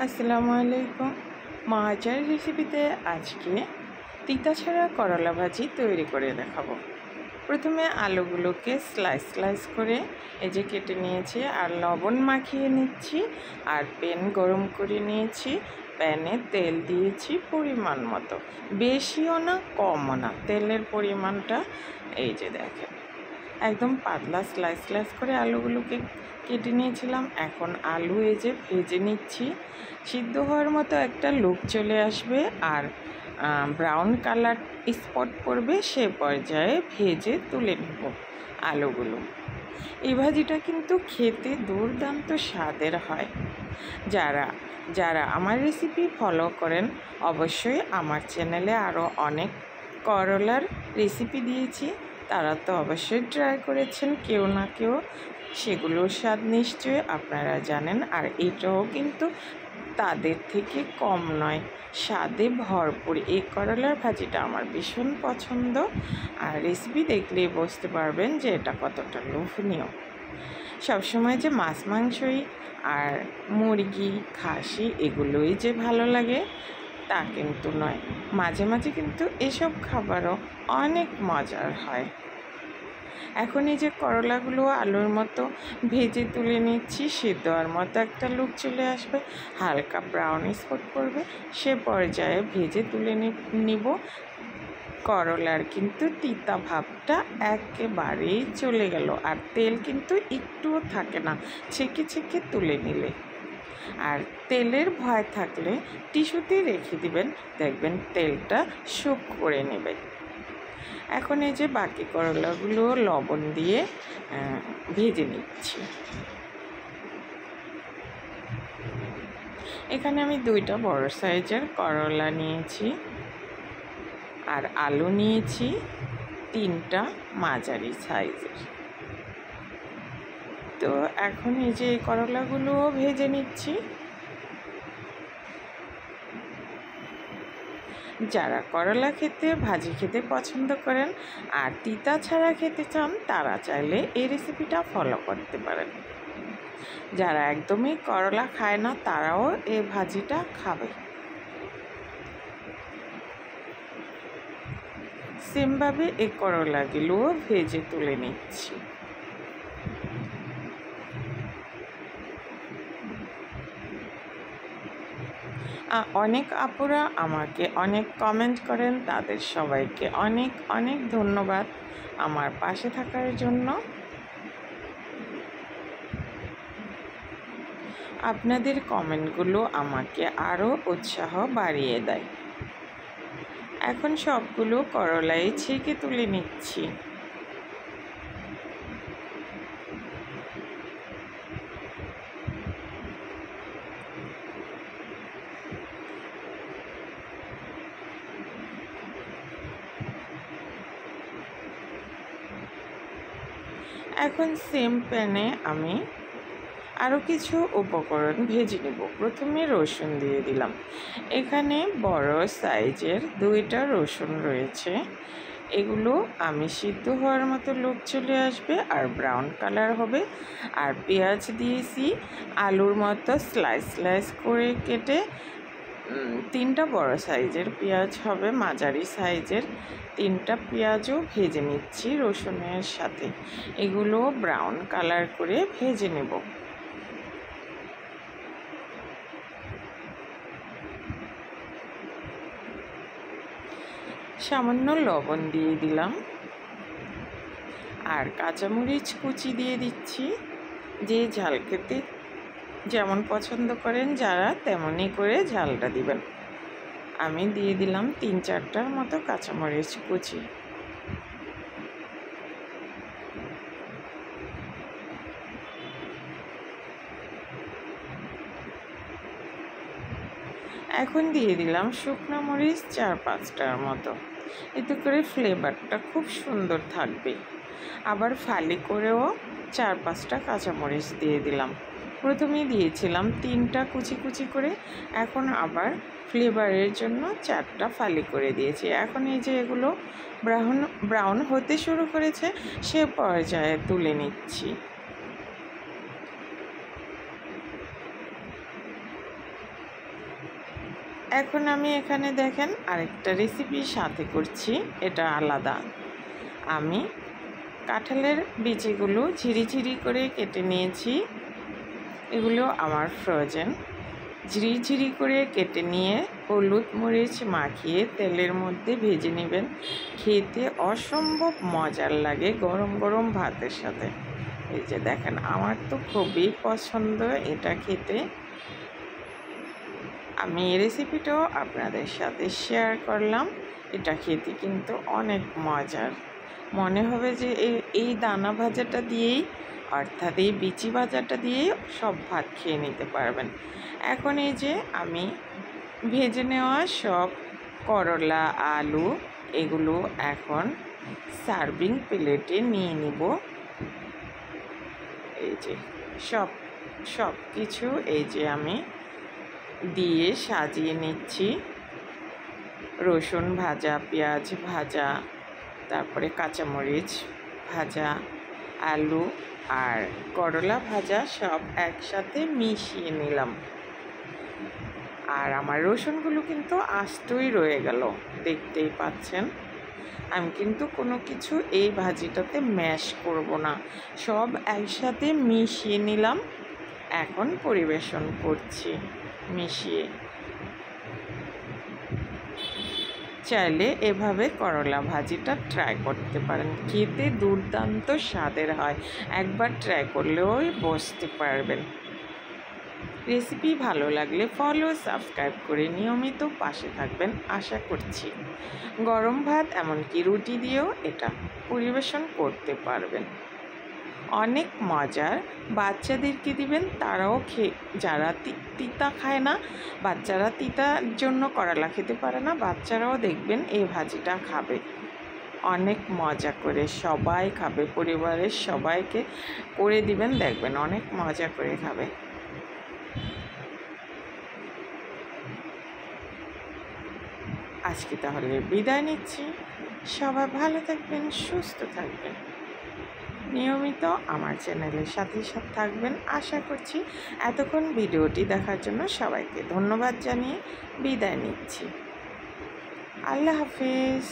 আসসালামু আলাইকুম। মাচার রেসিপিতে আজকে তিতা ছাড়া করলা ভাজি তৈরি করে দেখাবো। প্রথমে আলুগুলোকে স্লাইস করে এই যে কেটে নিয়েছি আর লবণ মাখিয়ে নিচ্ছি। আর প্যান গরম করে নিয়েছি, প্যানে তেল দিয়েছি পরিমাণ মতো, বেশিও না কমও না। তেলের পরিমাণটা এই যে দেখেন, একদম পাতলা স্লাইস করে আলুগুলোকে কেটে নিয়েছিলাম। এখন আলু এই যে ভেজে নিচ্ছি, সিদ্ধ হওয়ার মতো একটা লুক চলে আসবে আর ব্রাউন কালার স্পট পড়বে, সে পর্যায়ে ভেজে তুলে নেব আলুগুলো। এই ভাজিটা কিন্তু খেতে দুর্দান্ত স্বাদের হয়। যারা যারা আমার রেসিপি ফলো করেন, অবশ্যই আমার চ্যানেলে আরও অনেক করলার রেসিপি দিয়েছি, তারা তো অবশ্যই ট্রাই করেছেন কেউ না কেউ, সেগুলোর স্বাদ নিশ্চয়ই আপনারা জানেন। আর এটাও কিন্তু তাদের থেকে কম নয়, স্বাদে ভরপুর। এই করলার ভাজিটা আমার ভীষণ পছন্দ, আর রেসিপি দেখলেই বুঝতে পারবেন যে এটা কতটা লোভনীয়। সবসময় যে মাছ মাংসই আর মুরগি খাসি এগুলোই যে ভালো লাগে তা কিন্তু নয়, মাঝে মাঝে কিন্তু এসব খাবারও অনেক মজার হয়। এখন এই যে করলাগুলো আলুর মতো ভেজে তুলে নিচ্ছি, সিদ্ধ হওয়ার মতো একটা লুক চলে আসবে, হালকা ব্রাউন স্পট করবে, সে পর্যায়ে ভেজে তুলে নিব। করলার কিন্তু তিতা ভাবটা একেবারেই চলে গেল, আর তেল কিন্তু একটুও থাকে না ছেঁকে তুলে নিলে। আর তেলের ভয় থাকলে টিস্যুতে রেখে দিবেন, দেখবেন তেলটা শুক করে নেবে। এখন এই যে বাকি করলাগুলো লবণ দিয়ে ভেজে নিচ্ছি। এখানে আমি 2টা বড় সাইজের করলা নিয়েছি আর আলু নিয়েছি 3টা মাঝারি সাইজের। তো এখন এই যে করলাগুলোও ভেজে নিচ্ছি। যারা করলা ভাজি খেতে পছন্দ করেন আর তিতা ছাড়া খেতে চান, তারা চাইলে এই রেসিপিটা ফলো করতে পারেন। যারা একদমই করলা খায় না, তারাও এই ভাজিটা খাবে। সেমভাবে এই করলাগুলোও ভেজে তুলে নিচ্ছি। অনেক আপুরা আমাকে অনেক কমেন্ট করেন, তাদের সবাইকে অনেক ধন্যবাদ আমার পাশে থাকার জন্য। আপনাদের কমেন্টগুলো আমাকে আরও উৎসাহ বাড়িয়ে দেয়। এখন সবগুলো করলাই ছেঁকে তুলে নিচ্ছি। এখন সেম প্যানে আমি আরও কিছু উপকরণ ভেজে নেব। প্রথমে রসুন দিয়ে দিলাম। এখানে বড় সাইজের 2টা রসুন রয়েছে, এগুলো আমি সিদ্ধ হওয়ার মতো লুক চলে আসবে আর ব্রাউন কালার হবে। আর পেঁয়াজ দিয়েছি আলুর মতো স্লাইস করে কেটে, 3টা বড় সাইজের পেঁয়াজ হবে, মাঝারি সাইজের 3টা পেঁয়াজও ভেজে নিচ্ছি রসুনের সাথে। এগুলো ব্রাউন কালার করে ভেজে নেব। সামান্য লবণ দিয়ে দিলাম আর কাঁচামরিচ কুচি দিয়ে দিচ্ছি। যে ঝাল খেতে যেমন পছন্দ করেন যারা, তেমনই করে ঝালটা দিবেন। আমি দিয়ে দিলাম 3-4টার মতো কাঁচামরিচ কুচি। এখন দিয়ে দিলাম শুকনো মরিচ 4-5টার মতো, এতে করে ফ্লেভারটা খুব সুন্দর থাকবে। আবার ফালি করেও 4-5টা কাঁচামরিচ দিয়ে দিলাম। প্রথমে দিয়েছিলাম 3টা কুচি করে, এখন আবার ফ্লেভারের জন্য 4টা ফালি করে দিয়েছি। এখন এই যে এগুলো ব্রাউন হতে শুরু করেছে, সে পর্যায়ে তুলে নিচ্ছি। এখন আমি এখানে দেখেন আরেকটা রেসিপি সাথে করছি, এটা আলাদা। আমি কাঁঠালের বিচিগুলো ঝিরিঝিরি করে কেটে নিয়েছি। এগুলো আমার ফ্রোজেন। ঝিরিঝিরি করে কেটে নিয়ে হলুদ মরিচ মাখিয়ে তেলের মধ্যে ভেজে নেবেন। খেতে অসম্ভব মজার লাগে গরম গরম ভাতের সাথে। এই যে দেখেন, আমার তো খুবই পছন্দ এটা খেতে। আমি এই রেসিপিটাও আপনাদের সাথে শেয়ার করলাম। এটা খেতে কিন্তু অনেক মজার। মনে হবে যে এই দানা ভাজাটা দিয়েই, অর্থাৎ এই বিচি ভাজাটা দিয়েই সব ভাত খেয়ে নিতে পারবেন। এখন এই যে আমি ভেজে নেওয়া সব করলা, আলু এগুলো এখন সার্ভিং প্লেটে নিয়ে নিব। এই যে সব কিছু এই যে আমি দিয়ে সাজিয়ে নিচ্ছি। রসুন ভাজা, পেঁয়াজ ভাজা, তারপরে কাঁচামরিচ ভাজা, আলু আর করলা ভাজা সব একসাথে মিশিয়ে নিলাম। আর আমার রসুনগুলো কিন্তু আস্তই রয়ে গেল, দেখতেই পাচ্ছেন। আমি কিন্তু কোনো কিছু এই ভাজিটাতে ম্যাশ করব না, সব একসাথে মিশিয়ে নিলাম। এখন পরিবেশন করছি মিশিয়ে। চাইলে এভাবে করলা ভাজিটা ট্রাই করতে পারেন, খেতে দুর্দান্ত স্বাদের হয়। একবার ট্রাই করলেও বুঝতে পারবেন। রেসিপি ভালো লাগলে ফলো, সাবস্ক্রাইব করে নিয়মিত পাশে থাকবেন আশা করছি। গরম ভাত এমনকি রুটি দিয়েও এটা পরিবেশন করতে পারবেন। অনেক মজার, বাচ্চাদেরকে দিবেন, তারাও যারা তিতা খায় না, বাচ্চারা তিতার জন্য করলা খেতে পারে না, বাচ্চারাও দেখবেন এই ভাজিটা খাবে। অনেক মজা করে সবাই খাবে, পরিবারের সবাইকে করে দিবেন, দেখবেন অনেক মজা করে খাবে। আজকে তাহলে বিদায় নিচ্ছি। সবাই ভালো থাকবেন, সুস্থ থাকবেন। নিয়মিত আমার চ্যানেলের সাথে থাকবেন আশা করছি। এতক্ষণ ভিডিওটি দেখার জন্য সবাইকে ধন্যবাদ জানিয়ে বিদায় নিচ্ছি। আল্লাহ হাফিজ।